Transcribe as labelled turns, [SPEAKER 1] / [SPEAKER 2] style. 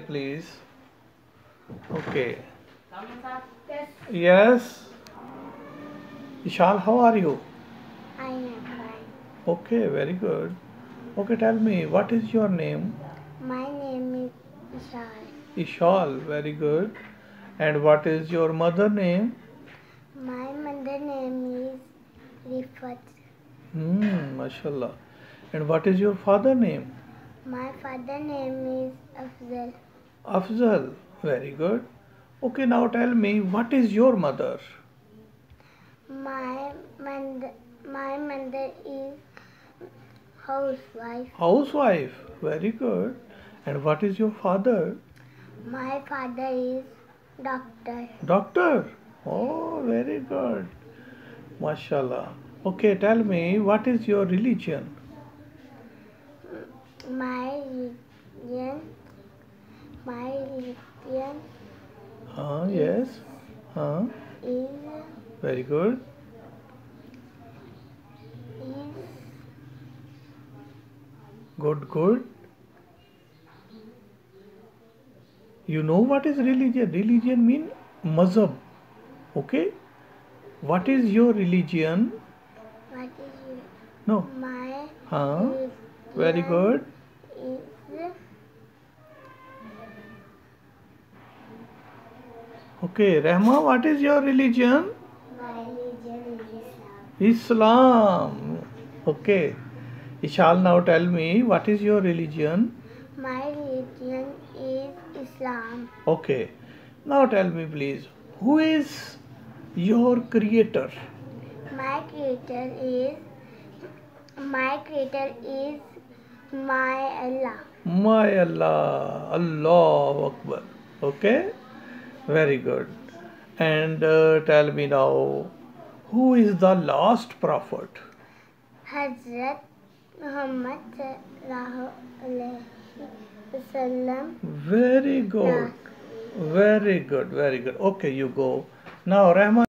[SPEAKER 1] please. Okay. Yes. Ishal, how are you?
[SPEAKER 2] I am fine.
[SPEAKER 1] Okay, very good. Okay, tell me, what is your name?
[SPEAKER 2] My name is Ishal.
[SPEAKER 1] Ishal, very good. And what is your mother name?
[SPEAKER 2] My mother name is Rifat.
[SPEAKER 1] Mashallah. And what is your father name?
[SPEAKER 2] My father name is Afzal.
[SPEAKER 1] Afzal, very good. Okay, now tell me, what is your mother?
[SPEAKER 2] My mother is housewife.
[SPEAKER 1] Housewife, very good. And what is your father?
[SPEAKER 2] My father is doctor.
[SPEAKER 1] Doctor. Oh, very good. Mashallah. Okay, tell me, what is your religion?
[SPEAKER 2] My religion, my religion
[SPEAKER 1] Yes.
[SPEAKER 2] is
[SPEAKER 1] Very good. Good, good. You know what is religion? Religion means mazhab. Okay? What is your religion?
[SPEAKER 2] what is
[SPEAKER 1] No.
[SPEAKER 2] my
[SPEAKER 1] Huh? Very good.
[SPEAKER 2] is
[SPEAKER 1] Okay, Rahma, what is your religion?
[SPEAKER 2] my religion is Islam.
[SPEAKER 1] Islam. Okay. Ishal, now tell me, what is your religion?
[SPEAKER 2] My religion is Islam.
[SPEAKER 1] Okay. Now tell me, please, who is your creator?
[SPEAKER 2] My creator is my Allah.
[SPEAKER 1] My Allah. Allahu Akbar. Okay. Very good. And tell me now, who is the last prophet?
[SPEAKER 2] Hazrat Muhammad sallallahu alaihi wasallam.
[SPEAKER 1] Very good. Very good. Very good. Okay, you go. Now, Rahman.